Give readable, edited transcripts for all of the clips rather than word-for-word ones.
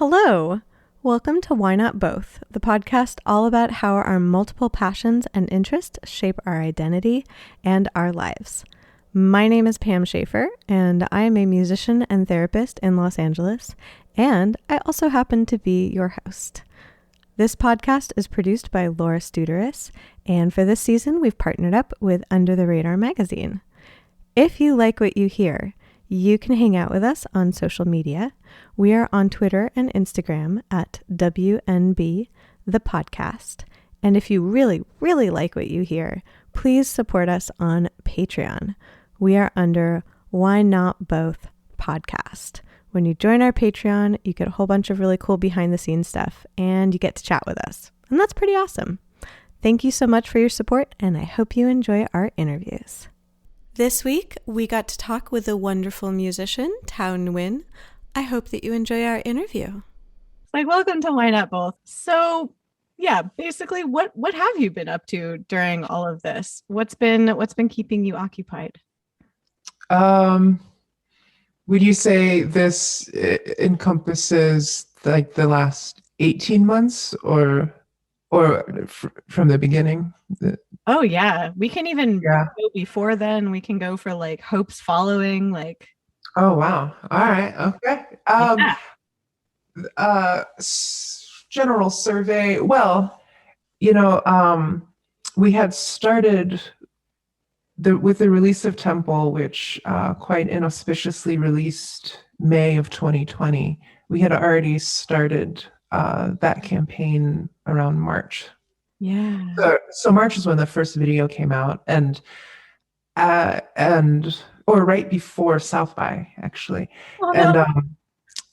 Hello! Welcome to Why Not Both, the podcast all about how our multiple passions and interests shape our identity and our lives. My name is Pam Schaefer, and I am a musician and therapist in Los Angeles, and I also happen to be your host. This podcast is produced by Laura Studeris, and for this season, we've partnered up with Under the Radar magazine. If you like what you hear, you can hang out with us on social media. We are on Twitter and Instagram at WNB the podcast. And if you really, really like what you hear, please support us on Patreon. We are under Why Not Both podcast. When you join our Patreon, you get a whole bunch of really cool behind the scenes stuff and you get to chat with us. And that's pretty awesome. Thank you so much for your support, and I hope you enjoy our interviews. This week, we got to talk with the wonderful musician, Thao Nguyen. I hope that you enjoy our interview. Welcome to Why Not Both. So, yeah, basically, what have you been up to during all of this? What's been keeping you occupied? Would you say this encompasses like the last 18 months or from the beginning? Oh yeah, we can even go before then. We can go for like hopes following, like. Oh wow! All right, okay. General survey. Well, we had started with the release of Temple, which quite inauspiciously released May of 2020. We had already started that campaign around March. Yeah. So March is when the first video came out, and or right before South by, actually. Oh, no.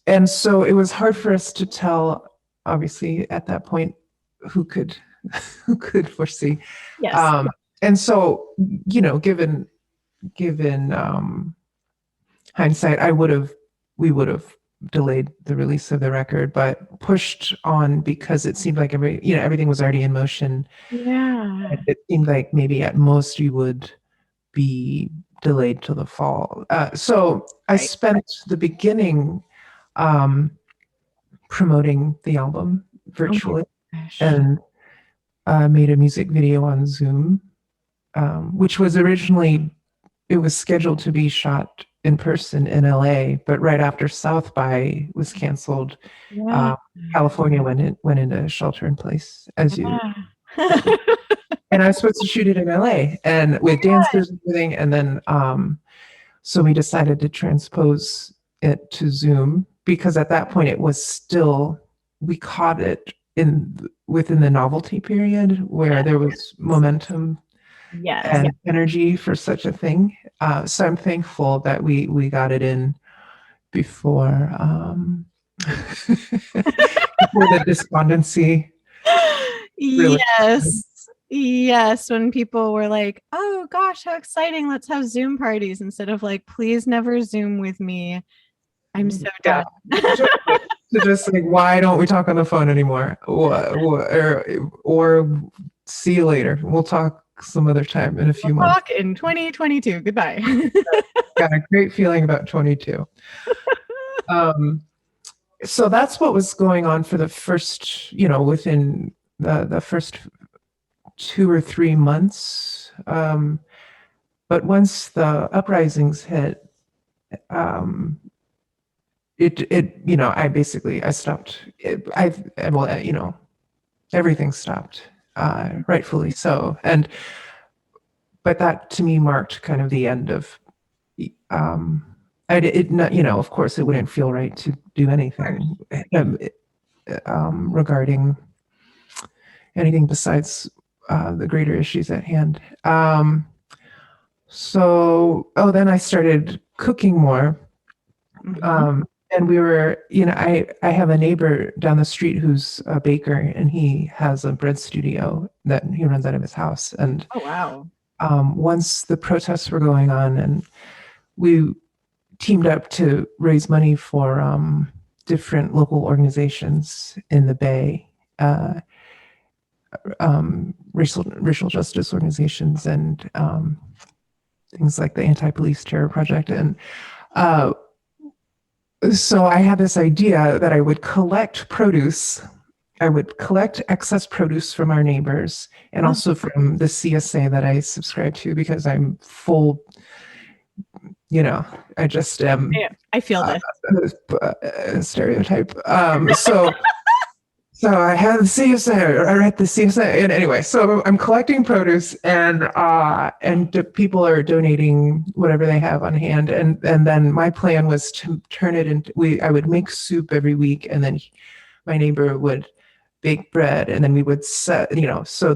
And so it was hard for us to tell, obviously, at that point, who could foresee. Yes. And so, given hindsight, we would have delayed the release of the record, but pushed on because it seemed like everything was already in motion. Yeah. It seemed like maybe at most you would be delayed till the fall. So I spent the beginning promoting the album virtually, and made a music video on Zoom, which was originally, it was scheduled to be shot in person in LA, but right after South by was canceled, California went into shelter in place, as you. And I was supposed to shoot it in LA and with dancers and everything, and then so we decided to transpose it to Zoom because at that point it was still, we caught it within the novelty period where there was momentum and energy for such a thing. So I'm thankful that we got it in before before the despondency. Yes, when people were like, oh gosh, how exciting, let's have Zoom parties, instead of like, please never Zoom with me, I'm so done. So just like, why don't we talk on the phone anymore? Or see you later, we'll talk some other time in a few months. Talk in 2022, goodbye. Got a great feeling about 22. So that's what was going on for the first, within the first 2 or 3 months. But once the uprisings hit, I stopped. Everything stopped, rightfully so. But that to me marked kind of the end of. Of course, it wouldn't feel right to do anything regarding anything besides the greater issues at hand. Then I started cooking more. And we were, I have a neighbor down the street who's a baker, and he has a bread studio that he runs out of his house. And once the protests were going on, and we teamed up to raise money for different local organizations in the Bay, racial justice organizations, and things like the Anti-Police Terror Project, and So I had this idea that I would collect produce. I would collect excess produce from our neighbors and Oh, also from the CSA that I subscribe to because I'm full, I just am yeah, I feel this. stereotype. So I had the CSA, I read the CSA, and anyway, so I'm collecting produce, and people are donating whatever they have on hand, and then my plan was to turn it into I would make soup every week, and then my neighbor would bake bread, and then we would so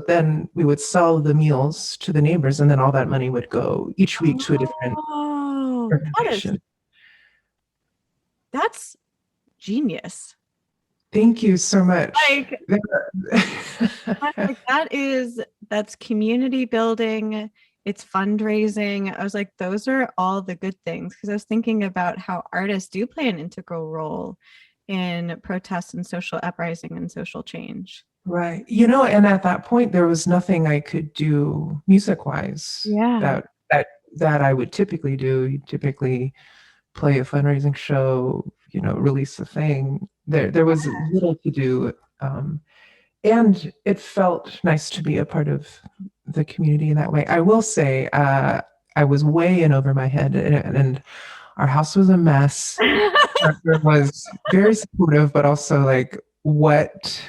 then we would sell the meals to the neighbors, and then all that money would go each week to a different Oh, organization. that's genius. Thank you so much. Like, that's community building, it's fundraising. I was like, those are all the good things, because I was thinking about how artists do play an integral role in protests and social uprising and social change. Right. And at that point there was nothing I could do music wise Yeah. that I would typically do. You typically play a fundraising show, release a thing. There was little to do. And it felt nice to be a part of the community in that way. I will say, I was way in over my head, and our house was a mess. Partner was very supportive, but also like, What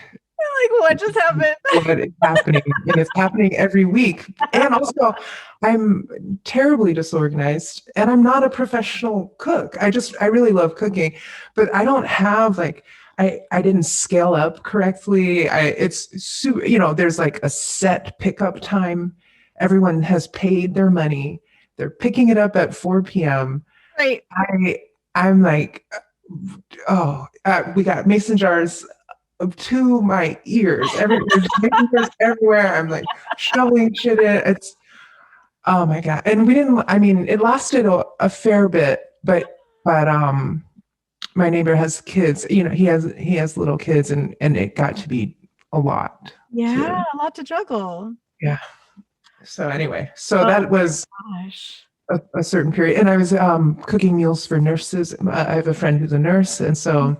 just happened? what is happening? And it's happening every week. And also, I'm terribly disorganized, and I'm not a professional cook. I really love cooking, but I don't have like, I didn't scale up correctly. There's like a set pickup time. Everyone has paid their money. They're picking it up at 4 p.m. Right. I'm like, we got mason jars to my ears. There's mason jars everywhere. I'm like shoveling shit in. It's, oh my God. And it lasted a fair bit, but my neighbor has kids, he has little kids, and it got to be a lot. Yeah, a lot to juggle. Yeah. So anyway, that was Gosh. a certain period. And I was cooking meals for nurses. I have a friend who's a nurse. And so,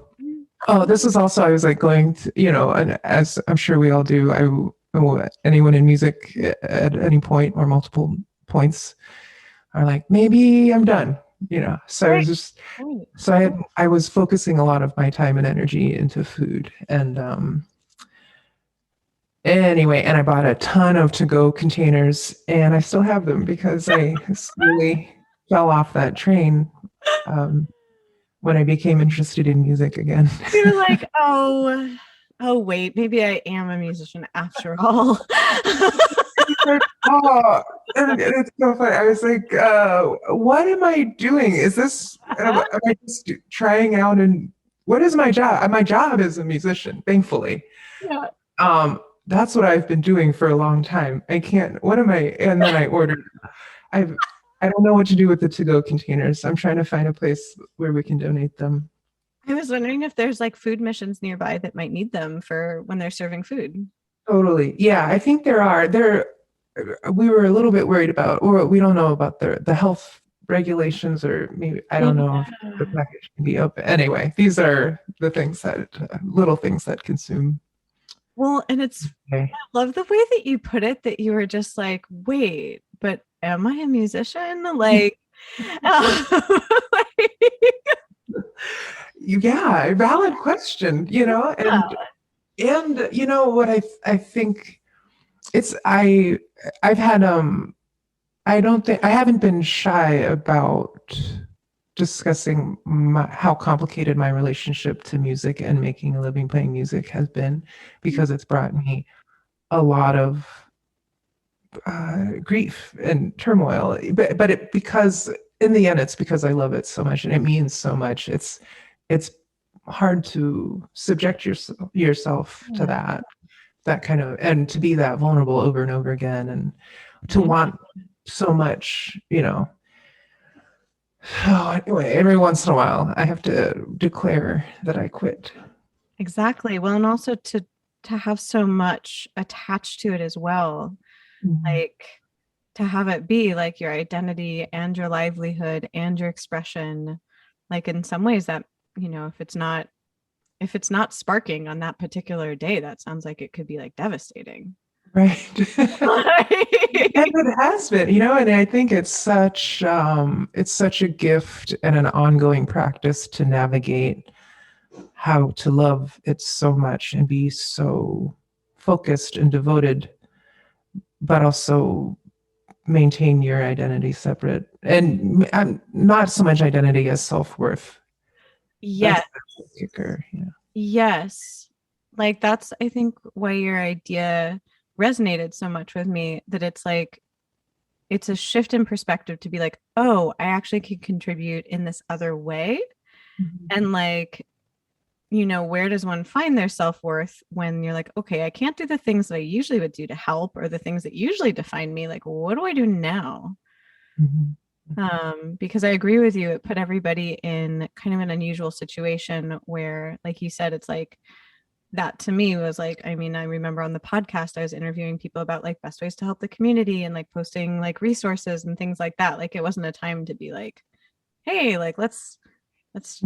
this was also, I was like going to, and as I'm sure we all do, anyone in music at any point or multiple points are like, maybe I'm done, so I was just, so I was focusing a lot of my time and energy into food. And anyway, and I bought a ton of to-go containers, and I still have them because I slowly fell off that train when I became interested in music again. You're like, oh wait, maybe I am a musician after all. And it's so funny. I was like, what am I doing? Am I just trying out, and what is my job? My job is a musician, thankfully. Yeah. That's what I've been doing for a long time. And then I ordered, I don't know what to do with the to-go containers. I'm trying to find a place where we can donate them. I was wondering if there's like food missions nearby that might need them for when they're serving food. Totally. Yeah, I think there are. We were a little bit worried about, or we don't know about the health regulations, or maybe, I don't know if the package can be open. Anyway, these are the little things that consume. Well, and I love the way that you put it, that you were just like, wait, but am I a musician? Like, yeah, valid question, and what I think I've had, I haven't been shy about discussing how complicated my relationship to music and making a living playing music has been, because it's brought me a lot of grief and turmoil. But because in the end, it's because I love it so much and it means so much. It's hard to subject yourself to that kind of, and to be that vulnerable over and over again, and to want so much, anyway, every once in a while I have to declare that I quit. Exactly. Well, and also to have so much attached to it as well. Mm-hmm. Like, to have it be like your identity and your livelihood and your expression. Like, in some ways that if it's not sparking on that particular day, that sounds like it could be like devastating. Right. And it has been, and I think it's such a gift and an ongoing practice to navigate how to love it so much and be so focused and devoted, but also maintain your identity separate and not so much identity as self-worth. Yes. That's the kicker. Yeah. Yes. Like that's, I think, why your idea resonated so much with me, that it's like, it's a shift in perspective to be like, oh, I actually can contribute in this other way. Mhm. And like, where does one find their self-worth when you're like, okay, I can't do the things that I usually would do to help, or the things that usually define me. Like, what do I do now? Mhm. Because I agree with you, it put everybody in kind of an unusual situation where, like you said, it's like that to me was like, I mean, I remember on the podcast, I was interviewing people about like best ways to help the community and like posting like resources and things like that. Like it wasn't a time to be like, hey, like let's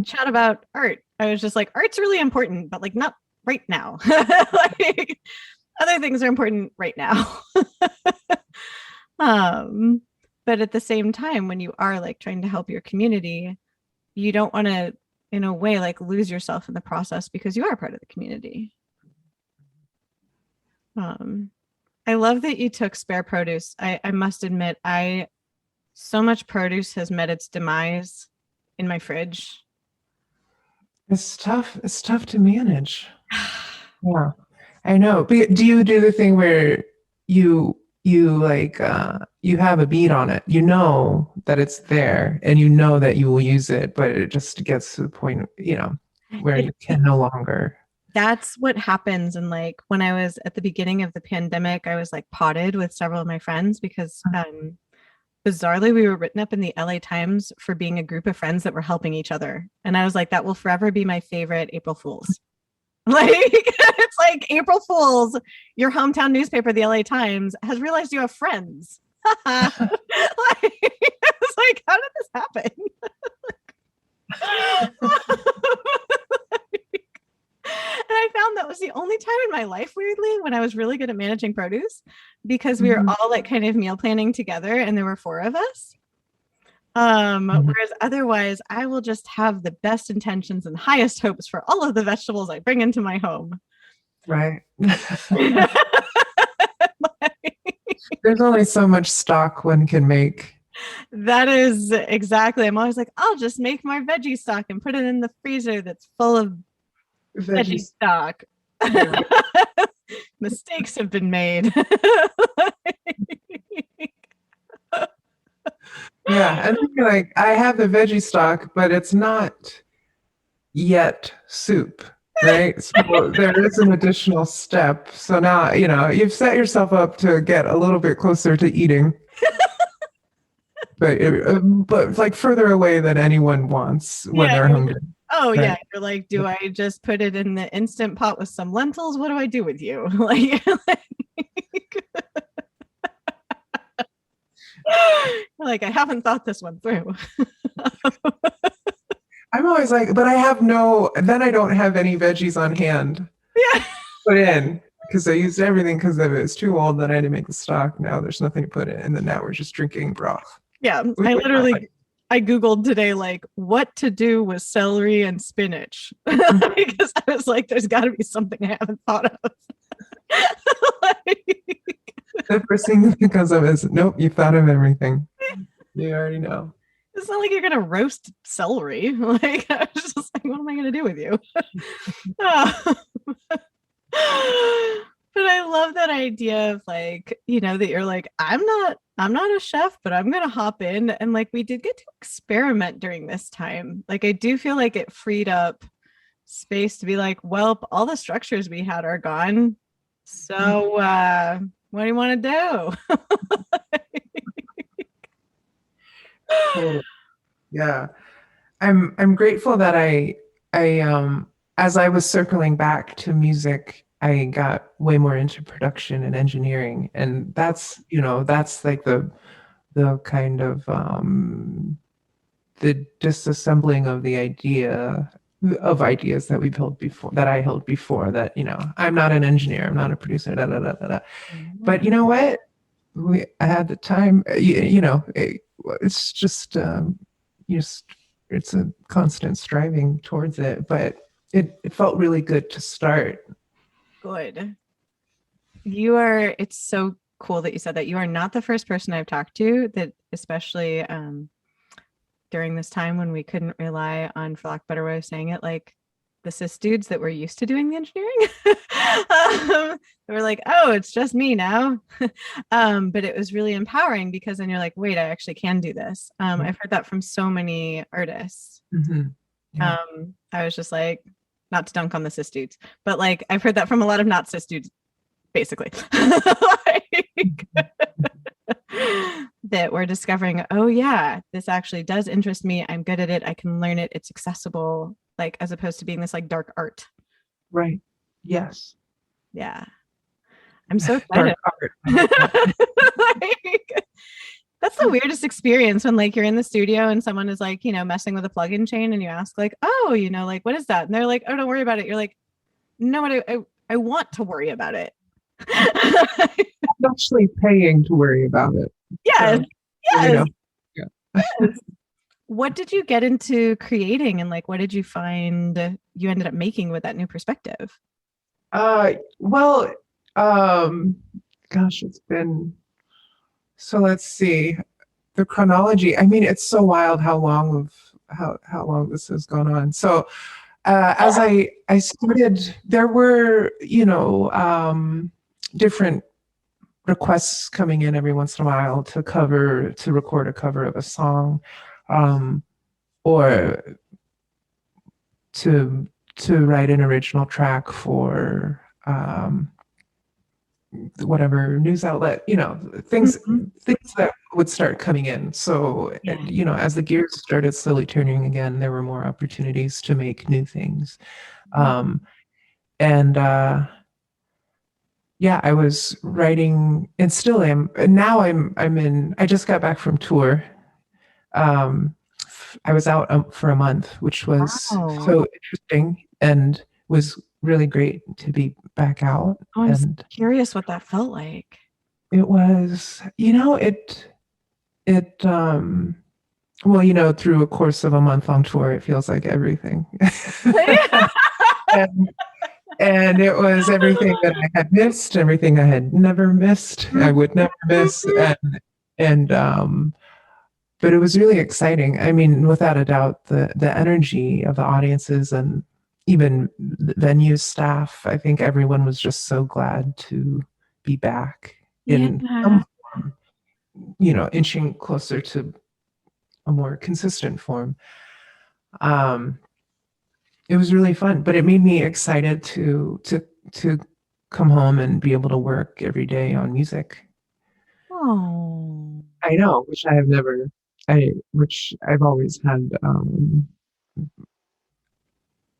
chat about art. I was just like, art's really important, but like not right now. Like other things are important right now. um, but at the same time, when you are like trying to help your community, you don't want to, in a way, like lose yourself in the process because you are part of the community. Um, I love that you took spare produce. I must admit, I so much produce has met its demise in my fridge. It's tough. It's tough to manage. Yeah, I know. But do you do the thing where you like you have a bead on it? You know that it's there and you know that you will use it, but it just gets to the point, where It, you can no longer. that's what happens. And like when I was at the beginning of the pandemic, I was like potted with several of my friends because bizarrely we were written up in the LA Times for being a group of friends that were helping each other. And I was like, that will forever be my favorite April Fools. Like it's like April Fools, your hometown newspaper, the LA Times, has realized you have friends. Like, it's like, how did this happen? And I found that was the only time in my life, weirdly, when I was really good at managing produce, because we were Mhm. all like kind of meal planning together and there were four of us. Mhm. Whereas otherwise, I will just have the best intentions and highest hopes for all of the vegetables I bring into my home. Right. There's only so much stock one can make. That is exactly. I'm always like, I'll just make my veggie stock and put it in the freezer that's full of veggie Veggies. stock. Yeah. Mistakes have been made. Yeah, and then you're like, I have the veggie stock, but it's not yet soup, right? So there is an additional step. So now, you've set yourself up to get a little bit closer to eating, but like further away than anyone wants when Yeah. they're hungry, Oh yeah. right? You're like, do I just put it in the instant pot with some lentils? What do I do with you? Like I haven't thought this one through. I'm always like, but then I don't have any veggies on hand Yeah. put in because I used everything because it was too old. Then I had to make the stock. Now there's nothing to put in. And then now we're just drinking broth. Yeah. I Googled today, like, what to do with celery and spinach. Because I was like, there's got to be something I haven't thought of. Like, The first thing that comes up is, nope, you've thought of everything. You already know. it's not like you're going to roast celery. Like, I was just like, what am I going to do with you? But I love that idea of like, that you're like, I'm not a chef, but I'm gonna hop in. And like we did get to experiment during this time. Like I do feel like it freed up space to be like, well, all the structures we had are gone. So what do you want to do? Totally. Yeah. I'm grateful that as I was circling back to music, I got way more into production and engineering. And that's like the kind of the disassembling of the idea of ideas that we've held before, that I held before, that, I'm not an engineer, I'm not a producer, da, da, da, da, da. But you know what? I had the time, it's just, just, it's a constant striving towards it, but it felt really good to start. Good. It's so cool that you said that. You are not the first person I've talked to that, especially during this time when we couldn't rely on, for lack of a better way of saying it, like the cis dudes that were used to doing the engineering. They were like, oh, it's just me now. But it was really empowering because then you're like, wait, I actually can do this. I've heard that from so many artists. Yeah. I was just like, not to dunk on the cis dudes, but like I've heard that from a lot of not cis dudes, basically. That we're discovering, oh yeah, this actually does interest me. I'm good at it. I can learn it. It's accessible, like as opposed to being this like dark art. Right. Yes. Yeah. I'm so excited. Like, that's the weirdest experience when like you're in the studio and someone is like, messing with a plugin chain and you ask like, oh, like, what is that? And they're like, oh, don't worry about it. You're like, no, I want to worry about it. I'm actually paying to worry about it. Yes. So, yes. Yeah. Yes. What did you get into creating, and like what did you find you ended up making with that new perspective? Well, gosh, it's been, so let's see, the chronology. I mean, it's so wild how long this has gone on. So as I started, there were, different requests coming in every once in a while to record a cover of a song, or to write an original track for whatever news outlet, things that would start coming in. So, as the gears started slowly turning again, there were more opportunities to make new things. And yeah, I was writing and still am. And now I just got back from tour. I was out for a month, which was so interesting and was really great to be back out. Oh, I'm curious what that felt like. It was, well, through a course of a month-long tour, it feels like everything. And it was everything that I had missed, everything I had never missed, I would never miss. But it was really exciting. I mean, without a doubt, the energy of the audiences and even the venue staff, I think everyone was just so glad to be back in some form, inching closer to a more consistent form. It was really fun, but it made me excited to come home and be able to work every day on music. Oh, I know, which I've always had.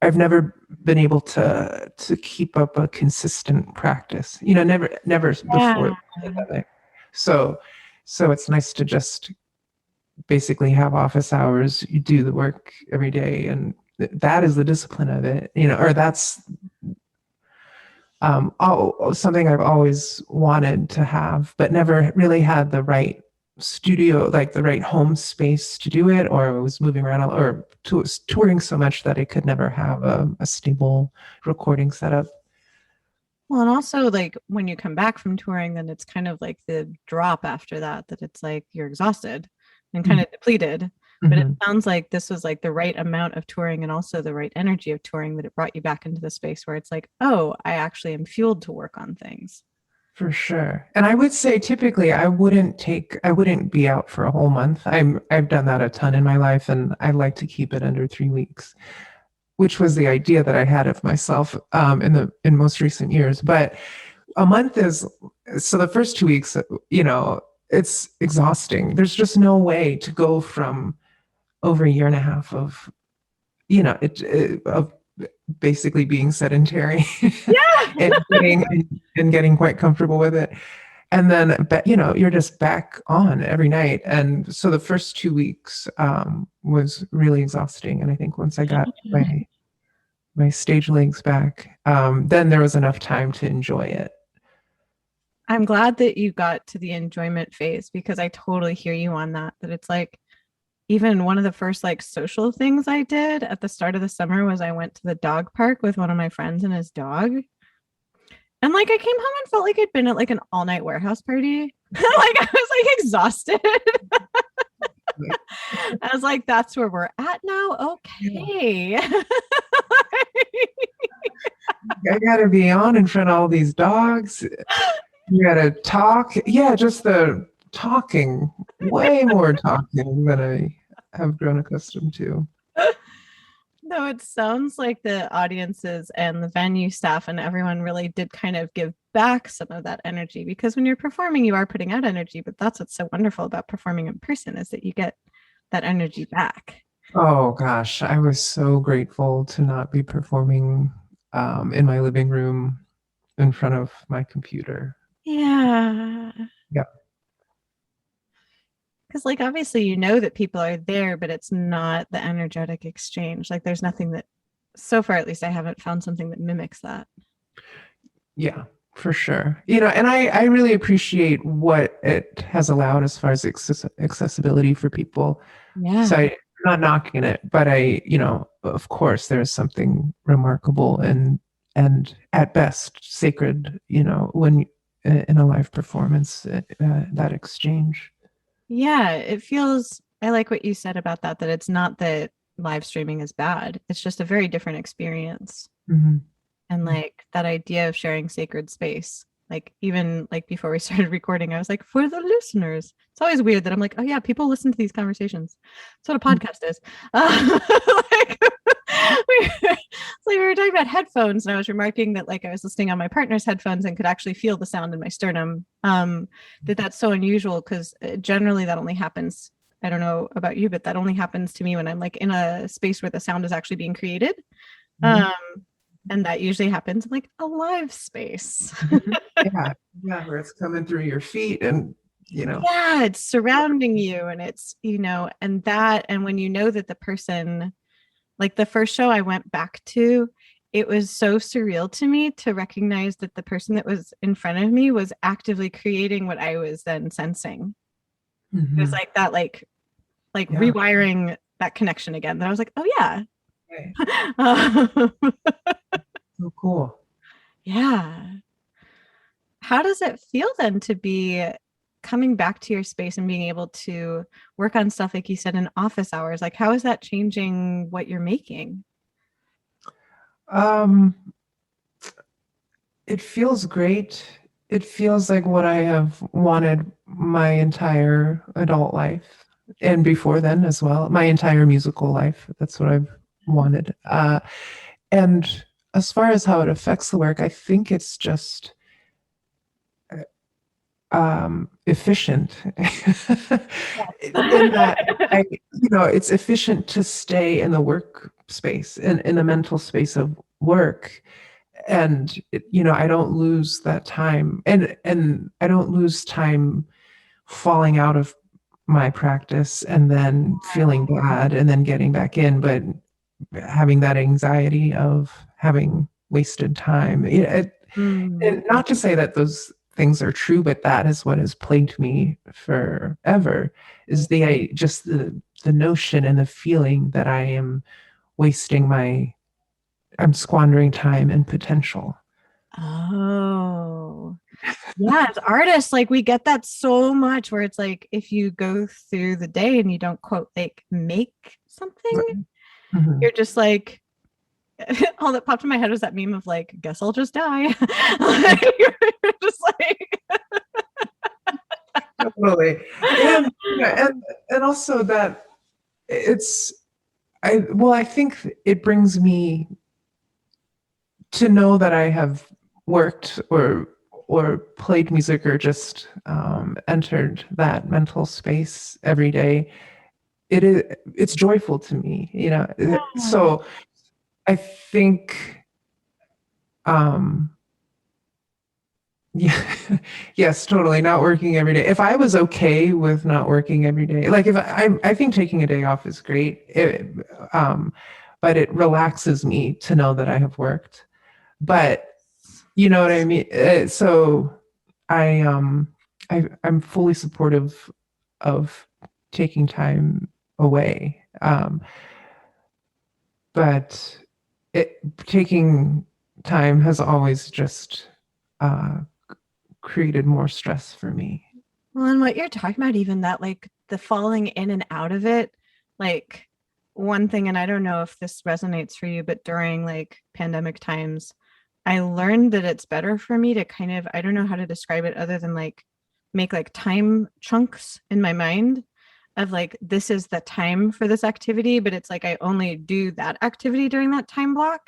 I've never been able to keep up a consistent practice. Never before the pandemic. So it's nice to just basically have office hours. You do the work every day, and that is the discipline of it. Or that's something I've always wanted to have, but never really had the right studio, like the right home space to do it, or I was moving around or touring so much that I could never have a stable recording setup. Well, and also like when you come back from touring, then it's kind of like the drop after that it's like you're exhausted and kind of depleted. But it sounds like this was like the right amount of touring and also the right energy of touring, that it brought you back into the space where it's like, oh, I actually am fueled to work on things. For sure. And I would say typically I wouldn't be out for a whole month. I've done that a ton in my life, and I like to keep it under 3 weeks, which was the idea that I had of myself in most recent years. But a month is, so the first 2 weeks, it's exhausting. There's just no way to go from over a year and a half of, of basically being sedentary and getting quite comfortable with it. And then, you're just back on every night. And so the first 2 weeks was really exhausting. And I think once I got my stage legs back, then there was enough time to enjoy it. I'm glad that you got to the enjoyment phase, because I totally hear you on that. That it's like, even one of the first like social things I did at the start of the summer was I went to the dog park with one of my friends and his dog. And like I came home and felt like I'd been at like an all-night warehouse party. Like I was like exhausted. I was like, that's where we're at now. Okay. I gotta be on in front of all these dogs. You gotta talk. Yeah, just the talking, way more talking than I have grown accustomed to. No, it sounds like the audiences and the venue staff and everyone really did kind of give back some of that energy, because when you're performing, you are putting out energy. But that's what's so wonderful about performing in person, is that you get that energy back. Oh gosh, I was so grateful to not be performing in my living room in front of my computer. Yeah. Yeah. Because like obviously you know that people are there, but it's not the energetic exchange. Like there's nothing that, so far at least, I haven't found something that mimics that. Yeah, for sure. And I really appreciate what it has allowed as far as accessibility for people. Yeah. So I'm not knocking it, but of course, there's something remarkable and at best sacred, when in a live performance, that exchange. Yeah, it feels, I like what you said about that, that it's not that live streaming is bad. It's just a very different experience. Mm-hmm. And like that idea of sharing sacred space. Like even like before we started recording, I was like, for the listeners. It's always weird that I'm like, oh yeah, people listen to these conversations. That's what a podcast is. Like, we were talking about headphones, and I was remarking that like I was listening on my partner's headphones and could actually feel the sound in my sternum. That's so unusual, because generally that only happens, I don't know about you, but that only happens to me when I'm like in a space where the sound is actually being created. Mm-hmm. And that usually happens in like a live space. Yeah, where it's coming through your feet and Yeah, it's surrounding you, and it's, and that, and when you know that the person, like the first show I went back to, it was so surreal to me to recognize that the person that was in front of me was actively creating what I was then sensing. Mm-hmm. It was like that, like Yeah. rewiring that connection again. That I was like, oh yeah. Okay. So cool. Yeah. How does it feel then to be coming back to your space and being able to work on stuff, like you said, in office hours? Like, how is that changing what you're making? It feels great. It feels like what I have wanted my entire adult life, and before then as well, my entire musical life. That's what I've wanted. And as far as how it affects the work, I think it's just efficient in that it's efficient to stay in the workspace, in the mental space of work. And I don't lose that time, and I don't lose time falling out of my practice and then feeling bad and then getting back in, but having that anxiety of having wasted time. And not to say that those things are true, but that is what has plagued me forever, is just the notion and the feeling that I'm squandering time and potential. Oh, yeah. As artists, like we get that so much, where it's like if you go through the day and you don't quote like make something, Mm-hmm. you're just like, all that popped in my head was that meme of like, guess I'll just die. Like, you're just like Totally. And also that I think it brings me to know that I have worked or played music or just entered that mental space every day. It's joyful to me, so I think yeah, yes, totally. Not working every day. If I was okay with not working every day, like if I think taking a day off is great. but it relaxes me to know that I have worked. But you know what I mean? So I'm fully supportive of taking time away. But taking time has always just uh, created more stress for me. Well, and what you're talking about, even that, like the falling in and out of it, like one thing, and I don't know if this resonates for you, but during like pandemic times, I learned that it's better for me to kind of, I don't know how to describe it other than like make like time chunks in my mind of like, this is the time for this activity, but it's like I only do that activity during that time block.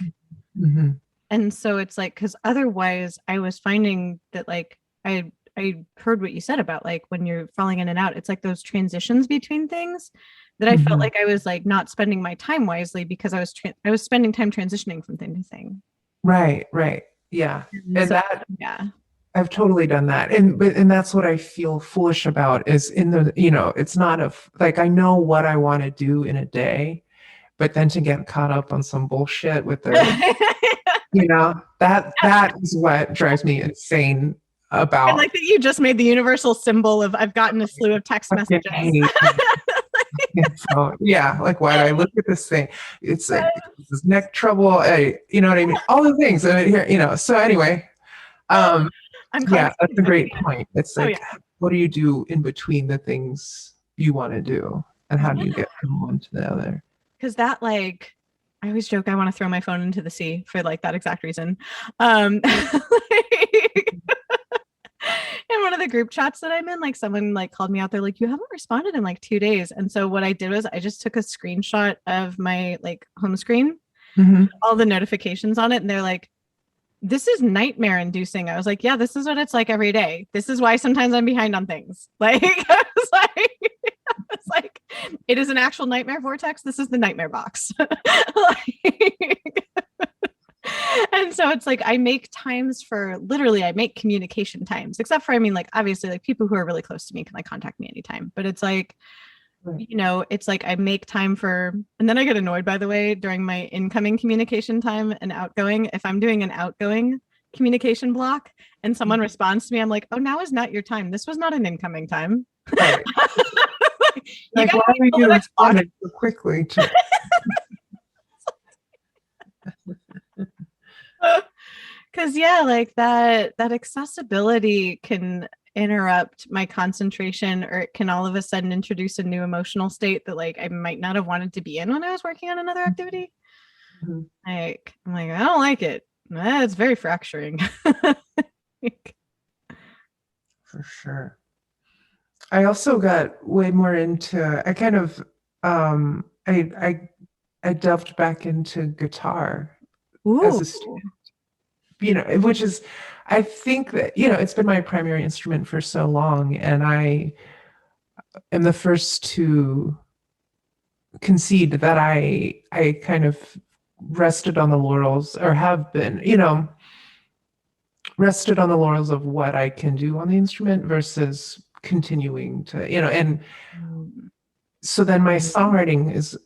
Mm-hmm. And so it's like, because otherwise I was finding that like I heard what you said about like when you're falling in and out, it's like those transitions between things that I felt like I was like not spending my time wisely because I was spending time transitioning from thing to thing. Right, yeah, and So that yeah. I've totally done that, and that's what I feel foolish about is in the it's not like I know what I want to do in a day, but then to get caught up on some bullshit with their that is what drives me insane I about. like that you just made the universal symbol of I've gotten a slew of text messages. So, yeah, like why do I look at this thing? It's like this neck trouble. You know what I mean? All the things. I mean, here, so anyway, I'm yeah, that's a great point. It's like, yeah. what do you do in between the things you want to do, and how do you get from one to the other? Because that like I always joke I want to throw my phone into the sea for like that exact reason. In one of the group chats that I'm in, like someone like called me out. They're like, you haven't responded in like 2 days. And so what I did was I just took a screenshot of my like home screen, all the notifications on it. And they're like, this is nightmare inducing. I was like, yeah, this is what it's like every day. This is why sometimes I'm behind on things. Like, I was like, it is an actual nightmare vortex. This is the nightmare box. Like, and so it's like I make times for literally I make communication times, except for I mean like obviously like people who are really close to me can like contact me anytime, but it's like it's like I make time for, and then I get annoyed by the way during my incoming communication time and outgoing. If I'm doing an outgoing communication block and someone responds to me, I'm like, oh, now is not your time. This was not an incoming time. Right. Like, why are you responding so quickly to because yeah, like that accessibility can interrupt my concentration, or it can all of a sudden introduce a new emotional state that like I might not have wanted to be in when I was working on another activity. Like I'm like, I don't like it. It's very fracturing. For sure. I also got way more into I kind of I delved back into guitar as a student, which is I think that it's been my primary instrument for so long, and I am the first to concede that I kind of rested on the laurels, or have been, rested on the laurels of what I can do on the instrument versus continuing to, and so then my songwriting is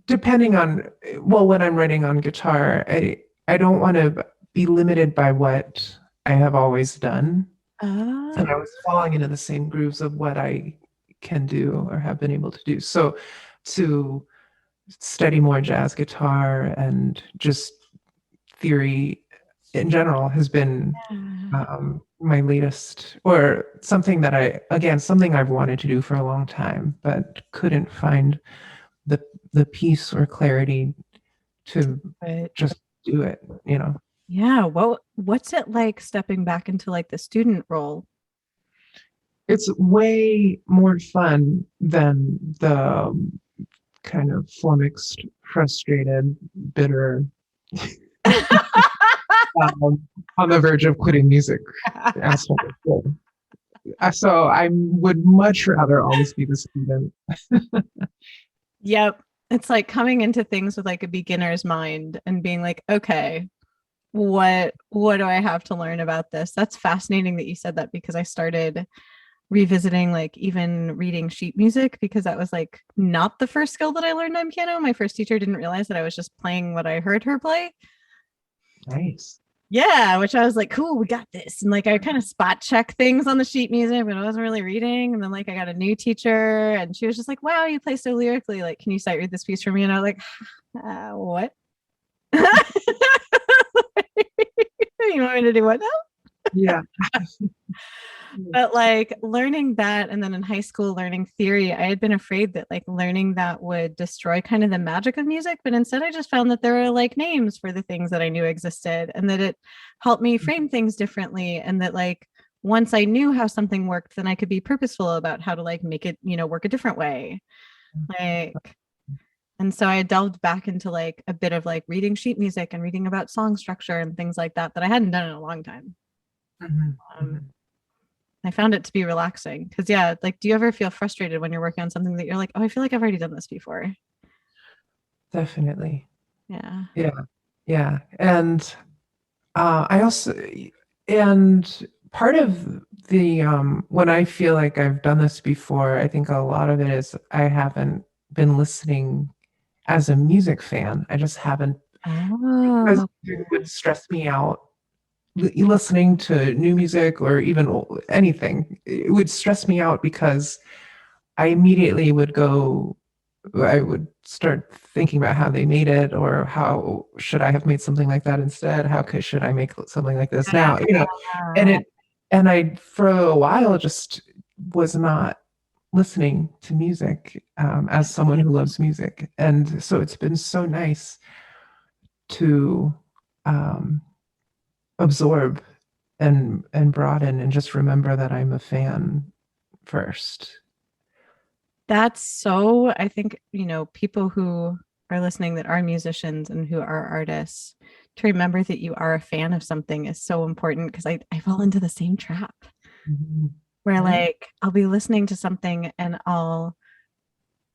depending on, well, when I'm writing on guitar, I don't want to be limited by what I have always done. And I was falling into the same grooves of what I can do or have been able to do. So to study more jazz guitar and just theory in general has been my latest, or something that something I've wanted to do for a long time, but couldn't find the peace or clarity to just do it, Yeah. Well, what's it like stepping back into like the student role? It's way more fun than the kind of flummoxed, frustrated, bitter, on the verge of quitting music asshole. So I would much rather always be the student. Yep. It's like coming into things with like a beginner's mind and being like, okay, what do I have to learn about this? That's fascinating that you said that, because I started revisiting like even reading sheet music, because that was like not the first skill that I learned on piano. My first teacher didn't realize that I was just playing what I heard her play. Nice. Yeah, which I was like, cool, we got this. And like I kind of spot check things on the sheet music, but I wasn't really reading. And then like I got a new teacher and she was just like, wow, you play so lyrically. Like, can you sight read this piece for me? And I was like, what? You want me to do what now? Yeah. But like learning that, and then in high school learning theory, I had been afraid that like learning that would destroy kind of the magic of music, but instead I just found that there were like names for the things that I knew existed, and that it helped me frame things differently, and that like once I knew how something worked, then I could be purposeful about how to like make it, work a different way. Like, and so I delved back into like a bit of like reading sheet music and reading about song structure and things like that I hadn't done in a long time. I found it to be relaxing because, yeah, like, do you ever feel frustrated when you're working on something that you're like, oh, I feel like I've already done this before? Definitely. Yeah. Yeah. And I also, and part of the, when I feel like I've done this before, I think a lot of it is I haven't been listening as a music fan. I just haven't, because it would stress me out. Listening to new music or even anything, it would stress me out because I immediately I would start thinking about how they made it, or how should I have made something like that instead? Should I make something like this now? And I, for a while, just was not listening to music as someone who loves music. And so it's been so nice to absorb and broaden and just remember that I'm a fan first. That's so, I think, people who are listening that are musicians and who are artists, to remember that you are a fan of something is so important, because I fall into the same trap where like I'll be listening to something and I'll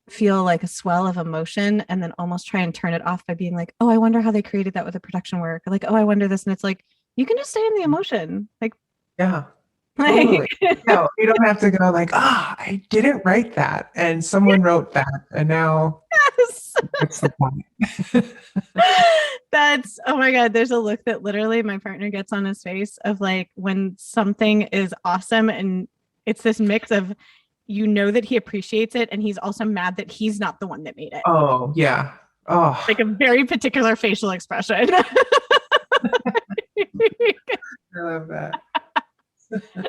feel like a swell of emotion and then almost try and turn it off by being like, oh, I wonder how they created that with the production work. Or like, oh, I wonder this. And it's like, you can just stay in the emotion. Like, Yeah. Totally. No, you don't have to go like, I didn't write that and someone wrote that and now yes. That's the point. That's, oh my God, there's a look that literally my partner gets on his face of like when something is awesome and it's this mix of, that he appreciates it and he's also mad that he's not the one that made it. Oh, yeah. Oh, like a very particular facial expression. I love that.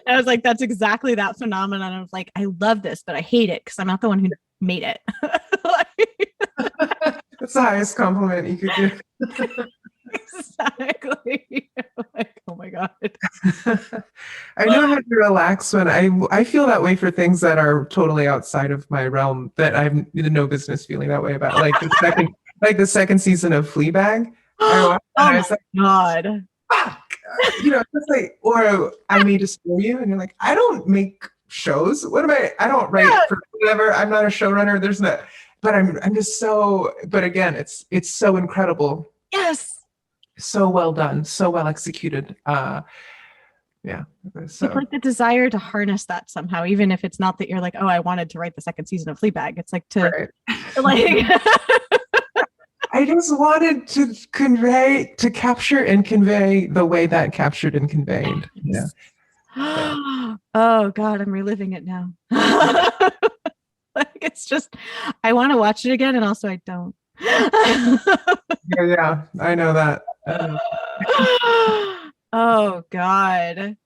I was like, that's exactly that phenomenon of like, I love this, but I hate it because I'm not the one who made it. That's the highest compliment you could do. Exactly. Like, oh my God. I know how to relax when I feel that way for things that are totally outside of my realm that I have no business feeling that way about. Like the second season of Fleabag. Oh my God. Fuck. Just like, or I may just scare you and you're like, I don't make shows. What am I don't write for whatever. I'm not a showrunner. There's no, but I'm just so, but again, it's so incredible. Yes. So well done. So well executed. Yeah. So it's like the desire to harness that somehow, even if it's not that you're like, oh, I wanted to write the second season of Fleabag. It's like like I just wanted to capture and convey the way that captured and conveyed. Yeah. Oh God, I'm reliving it now. Like it's just, I want to watch it again, and also I don't. Yeah, I know that. Oh God.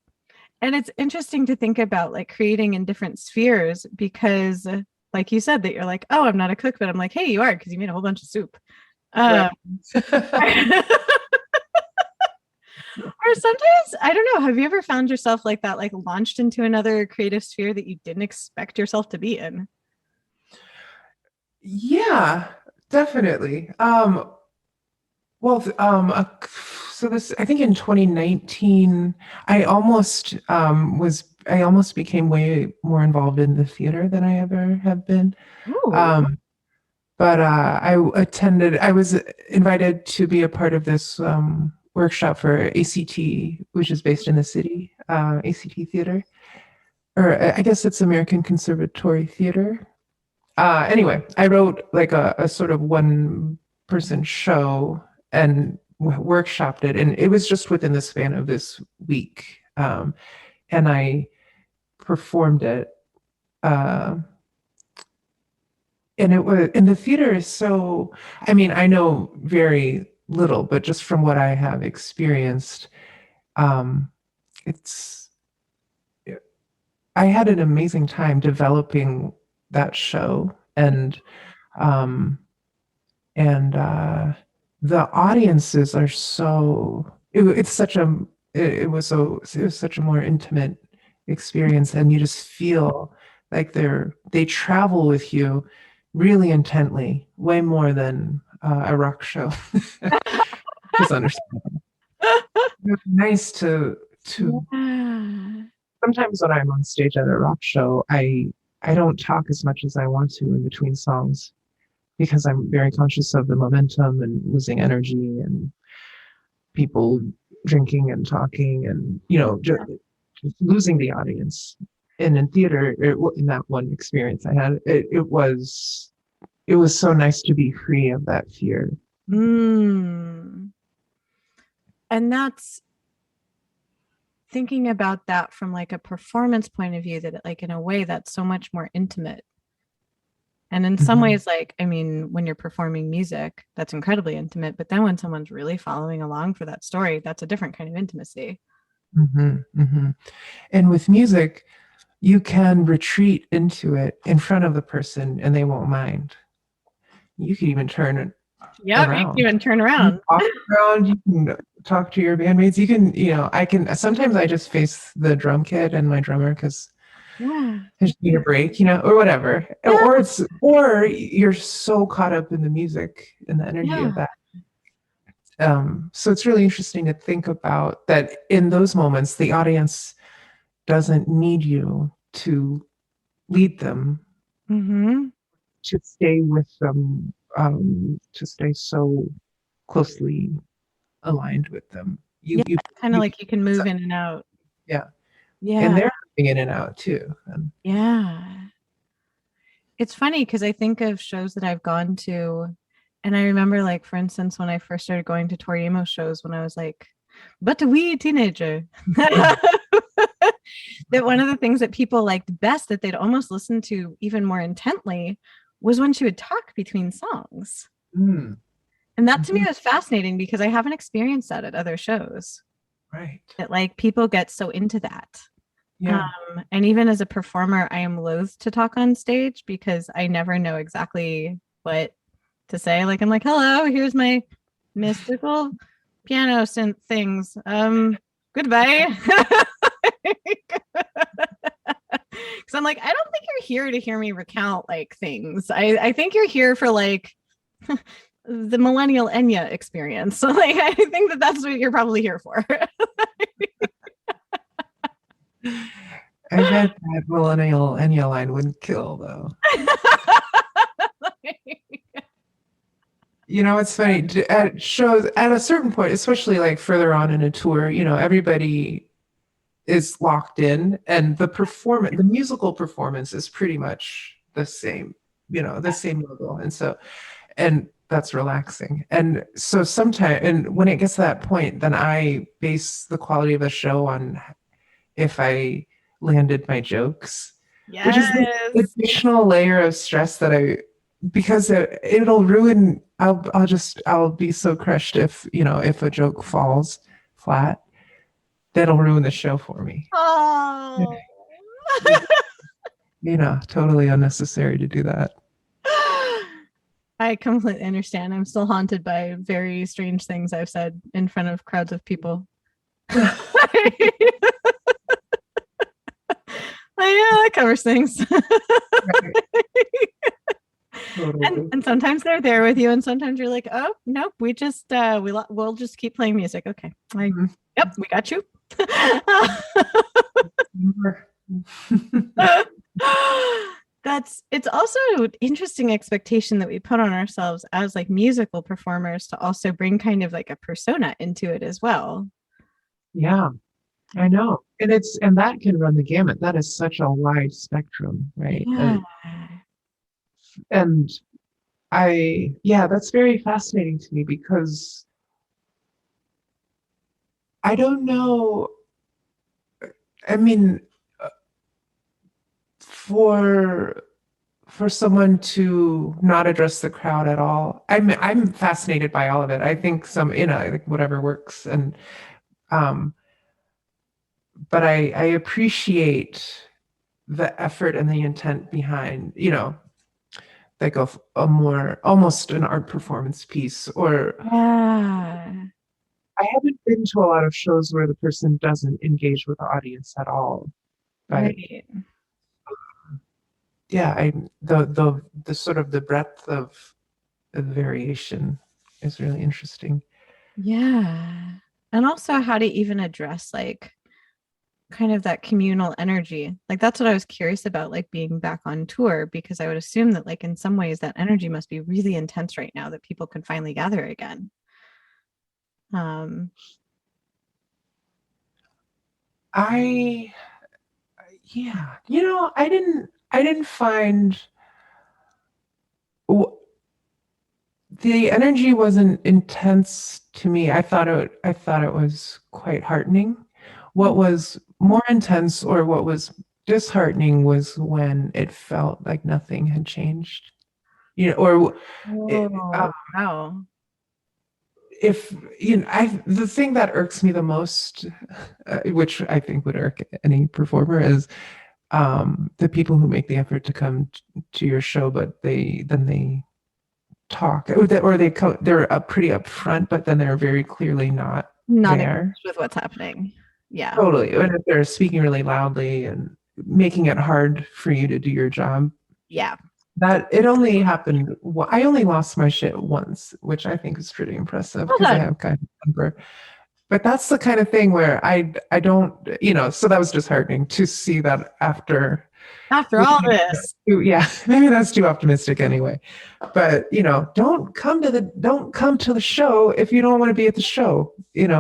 And it's interesting to think about like creating in different spheres, because like you said that you're like, oh, I'm not a cook, but I'm like, hey, you are, because you made a whole bunch of soup. Or sometimes, I don't know, have you ever found yourself like that, like launched into another creative sphere that you didn't expect yourself to be in? Yeah, definitely. So this, I think in 2019, I almost became way more involved in the theater than I ever have been. But I was invited to be a part of this workshop for ACT, which is based in the city, ACT Theater. or I guess it's American Conservatory Theater. Anyway, I wrote like a sort of one person show and workshopped it, and it was just within the span of this week. And I performed it. Uh, and the theater is so, I mean, I know very little, but just from what I have experienced, um, it's, I had an amazing time developing that show, um, and the audiences are so, it's such a, it was such a more intimate experience, and you just feel like they travel with you really intently, way more than a rock show. Just understand. It's nice to Yeah. sometimes when I'm on stage at a rock show, I don't talk as much as I want to in between songs because I'm very conscious of the momentum and losing energy and people drinking and talking and just losing the audience. And in theater, in that one experience I had, it was so nice to be free of that fear. Mm. And that's thinking about that from like a performance point of view, that like in a way that's so much more intimate. And in some Mhm. ways, like, I mean, when you're performing music, that's incredibly intimate. But then when someone's really following along for that story, that's a different kind of intimacy. And with music, you can retreat into it in front of the person and they won't mind. You can even turn it Yeah, you can around. even turn You around. walk around, you can talk to your bandmates. You can, I can, sometimes I just face the drum kit and my drummer because Yeah. I just need a break, or whatever. Yeah. Or you're so caught up in the music and the energy Yeah. of that. So it's really interesting to think about that in those moments, the audience doesn't need you to lead them, Mm-hmm. to stay with them, to stay so closely aligned with them. Yeah. Kind of You like you can move in and out. yeah, and Yeah. they're moving in and out too. And Yeah. It's funny because I think of shows that I've gone to, and I remember, like, for instance, when I first started going to Tori Amos shows when I was like, but a wee teenager, that one of the things that people liked best, that they'd almost listen to even more intently, was when she would talk between songs. mm, And that to me mhm, was fascinating because I haven't experienced that at other shows. right, That like people get so into that. yeah, And even as a performer, I am loath to talk on stage because I never know exactly what to say. Like I'm like, hello, here's my mystical piano synth things. Goodbye. Because I'm like, I don't think you're here to hear me recount like things. I think you're here for like the millennial Enya experience. So like I think that that's what you're probably here for. I bet that millennial Enya line wouldn't kill though. It's funny at shows at a certain point, especially like further on in a tour. Everybody is locked in, and the musical performance is pretty much the same. The same level, and that's relaxing. And so sometimes, and when it gets to that point, then I base the quality of the show on if I landed my jokes, which is the Yes. additional layer of stress because it'll ruin. I'll be so crushed if a joke falls flat, that'll ruin the show for me. Oh. Totally unnecessary to do that. I completely understand. I'm still haunted by very strange things I've said in front of crowds of people. Yeah, that covers things. Right. Totally. And sometimes they're there with you, and sometimes you're like, oh nope, we just we'll just keep playing music. Okay, Mhm. yep, we got you. It's also an interesting expectation that we put on ourselves as like musical performers to also bring kind of like a persona into it as well. Yeah. I know. And that can run the gamut. That is such a wide spectrum, right? Yeah. And yeah, that's very fascinating to me because I don't know. I mean, uh, for for someone to not address the crowd at all, I'm fascinated by all of it. I think I think whatever works, and um, but I appreciate the effort and the intent behind, like a more almost an art performance piece. Or Yeah. I haven't been to a lot of shows where the person doesn't engage with the audience at all. But Right. yeah, I the sort of the breadth of variation is really interesting. Yeah. And also how to even address like kind of that communal energy. Like that's what I was curious about, like being back on tour, because I would assume that like in some ways that energy must be really intense right now that people can finally gather again. Um, I Yeah, I didn't find w- the energy wasn't intense to me. I thought it was quite heartening. What was more intense or what was disheartening was when it felt like nothing had changed. Or oh, wow. if the thing that irks me the most, which I think would irk any performer, is the people who make the effort to come to your show, but they talk, they're pretty upfront, but then they're very clearly not Not there. engaged with what's happening. Yeah. Totally. And if they're speaking really loudly and making it hard for you to do your job, Yeah. that it only happened. I only lost my shit once, which I think is pretty impressive Well because I done. have kind of temper. But that's the kind of thing where I don't, so that was disheartening to see that after. After all this. Yeah, maybe that's too optimistic anyway. But don't come to the show if you don't want to be at the show. It's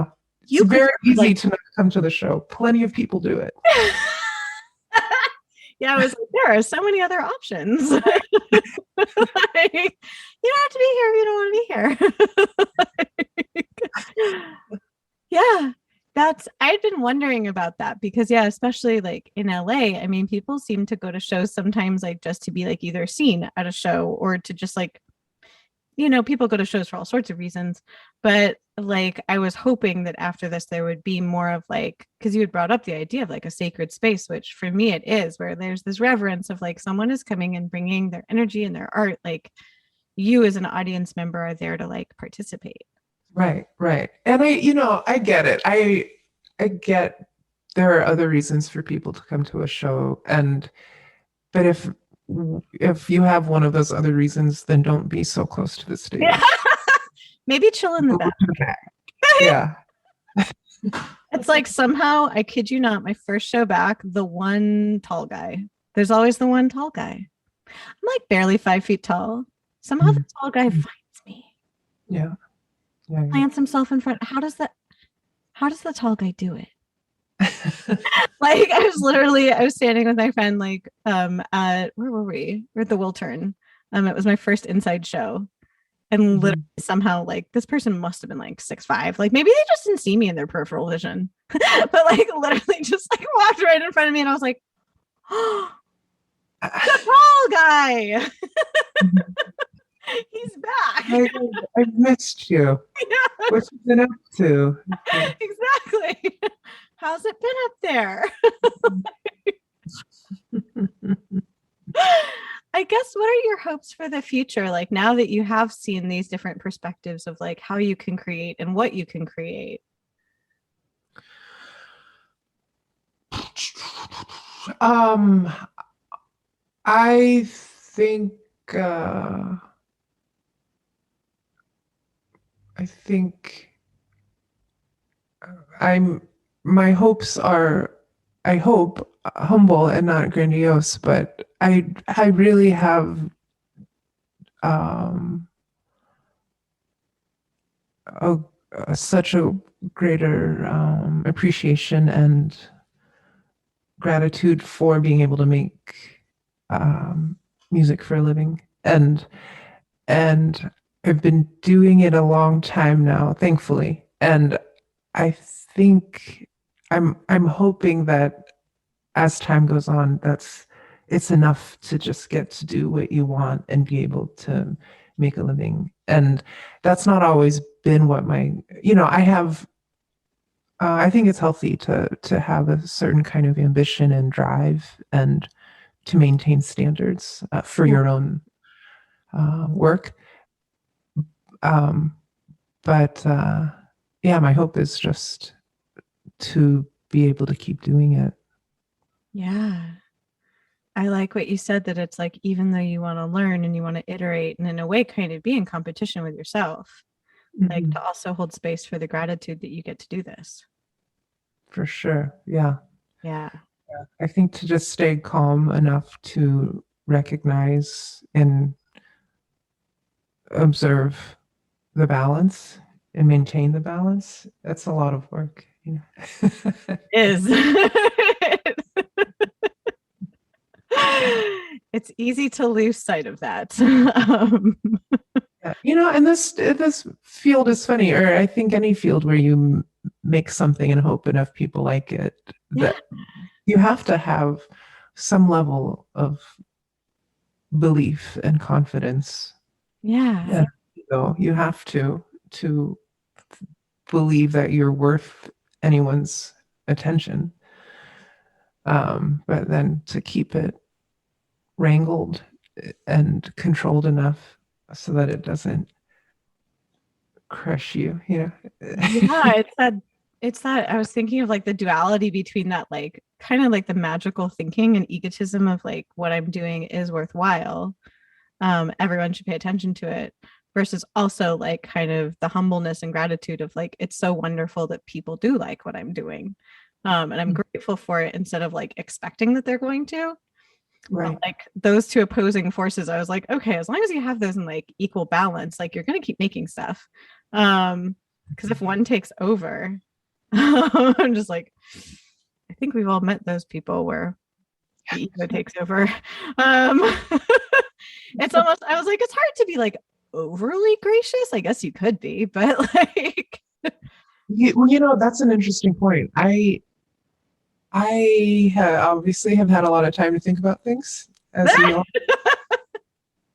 You could very have easy like to not come to the show. Plenty of people do it. yeah, I was like, there are so many other options. Like, you don't have to be here if you don't want to be here. Yeah. I've been wondering about that because yeah, especially like in LA, I mean, people seem to go to shows sometimes like just to be like either seen at a show or to just like, people go to shows for all sorts of reasons. But like I was hoping that after this there would be more of like, because you had brought up the idea of like a sacred space, which for me it is, where there's this reverence of like someone is coming and bringing their energy and their art, like you as an audience member are there to like participate. Right, right. And I get it. I get there are other reasons for people to come to a show, but if you have one of those other reasons, then don't be so close to the Yeah. stage. Maybe chill in the Move back. to the back. Yeah. It's like somehow, I kid you not, my first show back, the one tall guy. There's always the one tall guy. I'm like barely 5 feet tall. Somehow the Mhm. tall guy finds me, Yeah. Yeah. plants himself in front. How does the tall guy do it? Like I was standing with my friend like at where were we? We're at the Wiltern. It was my first inside show. And literally Mhm. somehow like this person must have been like 6'5". Like maybe they just didn't see me in their peripheral vision. But like literally just like walked right in front of me and I was like, oh, the tall guy. He's back. I've missed you. Yeah, What you been up to? exactly. How's it been up there? I guess what are your hopes for the future? Like now that you have seen these different perspectives of like how you can create and what you can create. Um, I think uh, I think I'm my hopes are, I hope, humble and not grandiose, but I really have um a, such a greater appreciation and gratitude for being able to make music for a living. And I've been doing it a long time now, thankfully. And I think I'm hoping that as time goes on, it's enough to just get to do what you want and be able to make a living. And that's not always been what I think it's healthy to have a certain kind of ambition and drive and to maintain standards for your own work. But yeah, my hope is just to be able to keep doing it. Yeah. I like what you said, that it's like, even though you want to learn and you want to iterate and in a way kind of be in competition with yourself, like to also hold space for the gratitude that you get to do this. For sure. Yeah. Yeah. I think to just stay calm enough to recognize and observe the balance and maintain the balance, that's a lot of work. It is. It's easy to lose sight of that. And this field is funny, or I think any field where you make something and hope enough people like it, that you have to have some level of belief and confidence. Yeah. You have to believe that you're worth anyone's attention. But then to keep it wrangled and controlled enough so that it doesn't crush you. Yeah, it's that I was thinking of like the duality between that, like kind of like the magical thinking and egotism of like, what I'm doing is worthwhile. Everyone should pay attention to it, versus also like kind of the humbleness and gratitude of like, it's so wonderful that people do like what I'm doing. And I'm grateful for it, instead of like expecting that they're going to. Right. But like those two opposing forces, I was like, okay, as long as you have those in like equal balance, like you're going to keep making stuff. Because if one takes over, I'm just like, I think we've all met those people where the ego takes over. It's almost, I was like, it's hard to be like overly gracious. I guess you could be, but like, that's an interesting point. Obviously have had a lot of time to think about things, as you know.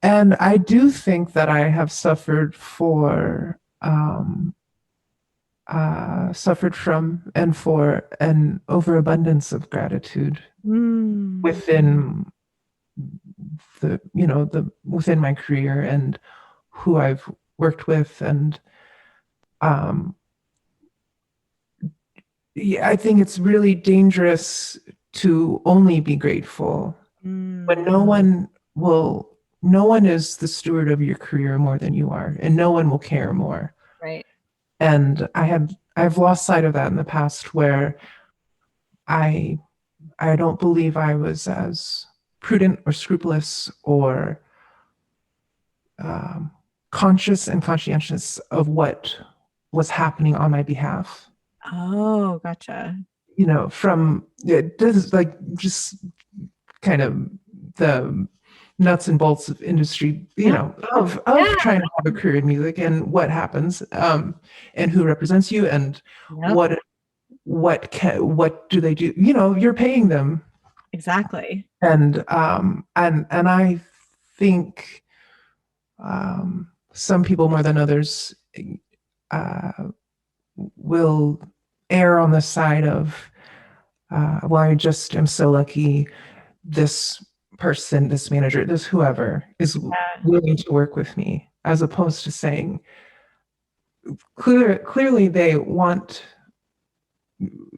And I do think that I have suffered from and for an overabundance of gratitude within within my career and who I've worked with. And I think it's really dangerous to only be grateful when no one is the steward of your career more than you are, and no one will care more. Right. And I've lost sight of that in the past, where I don't believe I was as prudent or scrupulous or conscious and conscientious of what was happening on my behalf. Oh, gotcha. From this is like just kind of the nuts and bolts of industry, of trying to have a career in music and what happens, and who represents you, and what do they do? You're paying them. Exactly. And I think some people more than others will err on the side of, well, I just am so lucky this person, this manager, this whoever is willing to work with me, as opposed to saying, clearly they want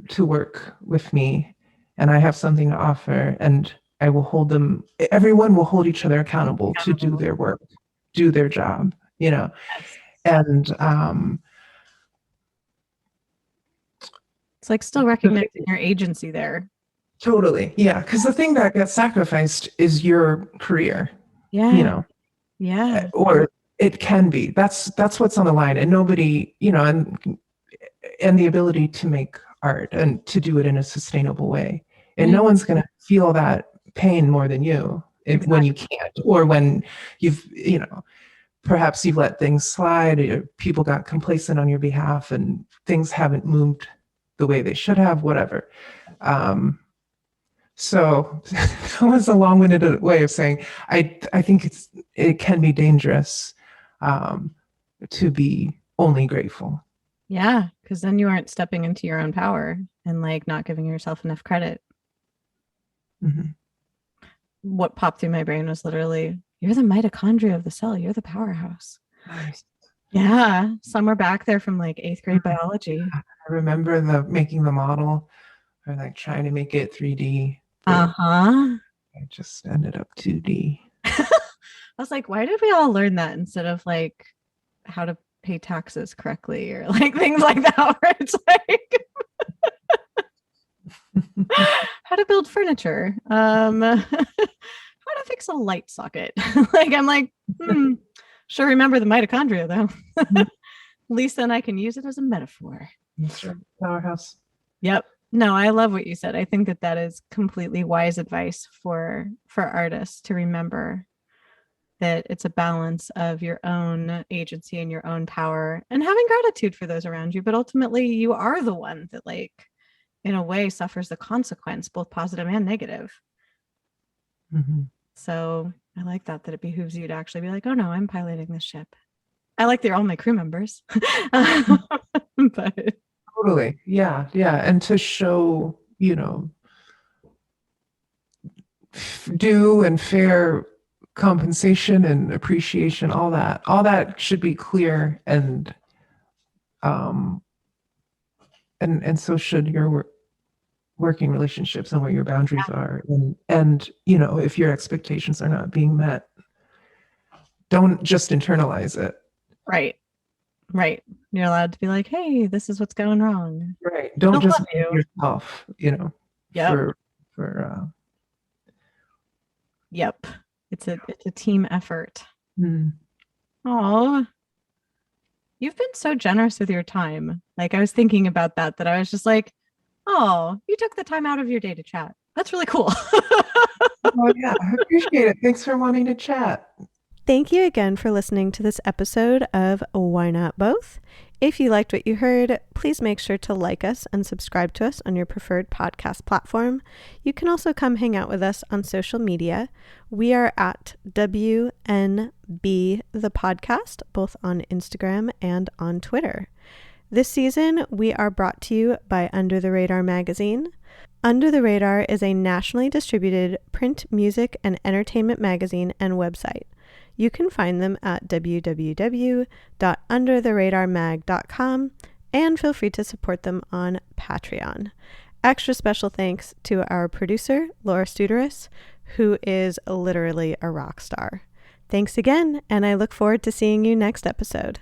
to work with me and I have something to offer, and I will everyone will hold each other accountable to do their work, do their job, and it's like still recognizing your agency there. Totally. Yeah. Because the thing that gets sacrificed is your career. Yeah. Or it can be. That's what's on the line. And nobody, and the ability to make art and to do it in a sustainable way. And no one's going to feel that pain more than you when you can't, or when perhaps you've let things slide, or people got complacent on your behalf and things haven't moved the way they should have, whatever. So that was a long-winded way of saying I think it can be dangerous to be only grateful. Yeah, because then you aren't stepping into your own power and like not giving yourself enough credit. Mm-hmm. What popped through my brain was literally, you're the mitochondria of the cell. You're the powerhouse. Nice. Yeah, somewhere back there from like 8th grade biology. I remember making the model, or like trying to make it 3D. I just ended up 2D. I was like, why did we all learn that instead of like how to pay taxes correctly or like things like that, where it's like how to build furniture, how to fix a light socket. Like I'm like, sure, remember the mitochondria though. At least then I can use it as a metaphor. Sure. Powerhouse. Yep. No, I love what you said. I think that is completely wise advice for artists to remember, that it's a balance of your own agency and your own power and having gratitude for those around you. But ultimately, you are the one that, like, in a way, suffers the consequence, both positive and negative. Mm-hmm. So I like that it behooves you to actually be like, oh no, I'm piloting this ship. I like they're all my crew members. But totally. Yeah. And to show, due and fair compensation and appreciation, all that should be clear, and so should your working relationships and where your boundaries are. And if your expectations are not being met, don't just internalize it. Right. You're allowed to be like, hey, this is what's going wrong. Right. Don't just blame yourself, Yep. for Yep. It's a team effort. Mm. Oh, you've been so generous with your time. Like I was thinking about that I was just like, oh, you took the time out of your day to chat. That's really cool. Oh yeah, I appreciate it. Thanks for wanting to chat. Thank you again for listening to this episode of Why Not Both. If you liked what you heard, please make sure to like us and subscribe to us on your preferred podcast platform. You can also come hang out with us on social media. We are at WNB the podcast, both on Instagram and on Twitter. This season, we are brought to you by Under the Radar magazine. Under the Radar is a nationally distributed print, music, and entertainment magazine and website. You can find them at www.undertheradarmag.com, and feel free to support them on Patreon. Extra special thanks to our producer, Laura Studeris, who is literally a rock star. Thanks again, and I look forward to seeing you next episode.